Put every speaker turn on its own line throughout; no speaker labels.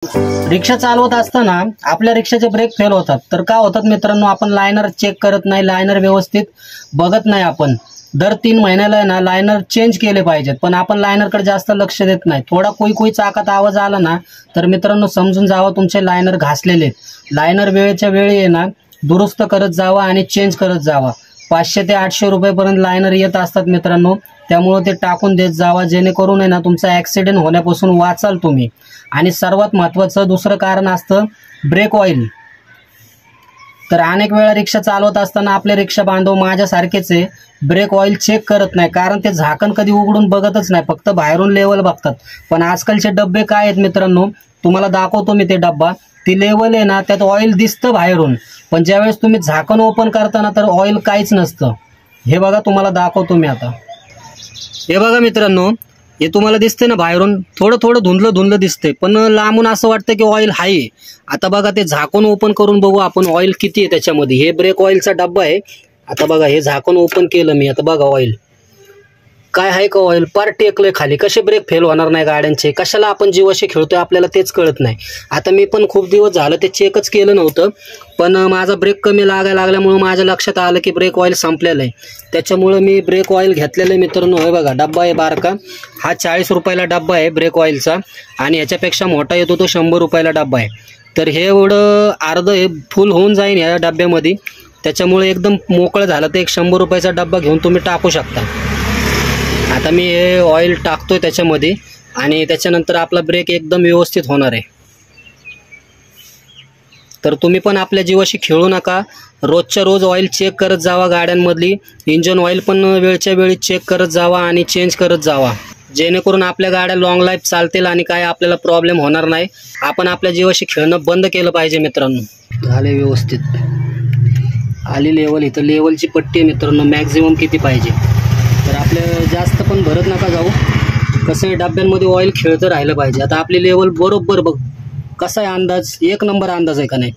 रिक्षा चालवत असताना आपल्या रिक्षाचे ब्रेक फेल होतात तर का होतात मित्रांनो, आपण लायनर चेक करत नाही, लायनर व्यवस्थित बघत नाही. आपण दर 3 महिन्याला आहे ना लायनर चेंज केले पाहिजेत, पण आपण लायनरकडे जास्त लक्ष देत नाही. थोडा कोई चाकात आवाज आला ना तर मित्रांनो समजून जावं तुमचे लायनर घासलेले आहेत. लायनर वेळेच्या वेळी आहे ना दुरुस्त करत जावा आणि चेंज करत जावा. 500 ते 800 रुपयेपर्यंत लायनर येत असतात मित्रांनो, त्यामुळे ते टाकून देत जावा, जेणेकरून आहे ना तुमचा ॲक्सिडेंट होण्यापासून वाचाल तुम्ही. आणि सर्वात महत्त्वाचं दुसरं कारण असतं ब्रेक ऑइल. तर अनेक वेळा रिक्षा चालवत असताना आपले रिक्षा बांधव माझ्यासारखेच आहे ब्रेक ऑइल चेक करत नाही, कारण ते झाकण कधी उघडून बघतच नाही, फक्त बाहेरून लेवल बघतात. पण आजकालचे डब्बे काय आहेत मित्रांनो, तुम्हाला दाखवतो मी ते डब्बा. ती लेवल आहे ना त्यात ऑइल दिसतं बाहेरून, पण ज्यावेळेस तुम्ही झाकण ओपन करताना तर ऑइल काहीच नसतं. हे बघा तुम्हाला दाखवतो मी आता. हे बघा मित्रांनो, हे तुम्हाला दिसते ना बाहेरून थोडं धुंदलं दिसते, पण लांबून असं वाटतं की ऑइल आहे. आता बघा ते झाकण ओपन करून बघू आपण ऑइल किती आहे त्याच्यामध्ये. हे ब्रेक ऑइलचा डब्बा आहे. आता बघा हे झाकण ओपन केलं मी, आता बघा ऑइल काय आहे का, ऑइल पार टेकलंय खाली. कसे ब्रेक फेल होणार नाही गाड्यांचे, कशाला आपण जीवाशी खेळतोय आपल्याला तेच कळत नाही. आता मी पण खूप दिवस झालं ते चेकच केलं नव्हतं, पण माझा ब्रेक कमी लागायला लागल्यामुळे माझ्या लक्षात आलं की ब्रेक ऑइल संपलेलं आहे. त्याच्यामुळं मी ब्रेक ऑइल घेतलेलं आहे मित्रांनो. हे बघा डब्बा आहे बारका, हा 40 रुपयाला डब्बा आहे ब्रेक ऑइलचा, आणि याच्यापेक्षा मोठा येतो तो 100 रुपयाला डब्बा आहे. तर हे एवढं अर्ध हे फुल होऊन जाईन या डब्यामध्ये, त्याच्यामुळे एकदम मोकळं झालं तर एक 100 रुपयाचा डब्बा घेऊन तुम्ही टाकू शकता. आता मी हे ऑइल टाकतोय त्याच्यामध्ये, आणि त्याच्यानंतर आपला ब्रेक एकदम व्यवस्थित होणार आहे. तर तुम्ही पण आपल्या जीवाशी खेळू नका, रोजच्या रोज ऑइल चेक करत जावा गाड्यांमधली. इंजन ऑइल पण वेळच्या वेळी चेक करत जावा आणि चेंज करत जावा, जेणेकरून आपल्या गाड्या लॉंग लाईफ चालतील आणि काय आपल्याला प्रॉब्लेम होणार नाही. आपण आपल्या जीवाशी खेळणं बंद केलं पाहिजे मित्रांनो. झाले व्यवस्थित आली लेवल. इथं लेवलची पट्टी आहे मित्रांनो, मॅक्झिमम किती पाहिजे. तर आपलं जास्त पण भरत नका जाऊ, कसं आहे डब्यांमध्ये ऑइल खेळतं राहिलं पाहिजे. आता आपली लेवल बरोबर बघ कसा आहे अंदाज, 1 नंबर अंदाज आहे का नाही.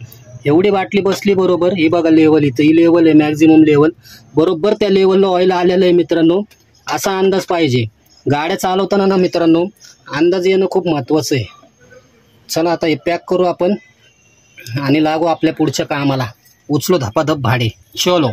एवढी बाटली बसली बरोबर. ही बघा लेवल, इथं ही लेवल आहे मॅक्झिमम लेवल, बरोबर त्या लेवलला ऑइल आलेलं आहे मित्रांनो. असा अंदाज पाहिजे गाड्या चालवताना ना मित्रांनो, अंदाज येणं खूप महत्त्वाचं आहे. चला आता हे पॅक करू आपण आणि लागू आपल्या पुढच्या कामाला. उचलो धपाधप भाडे, चलो.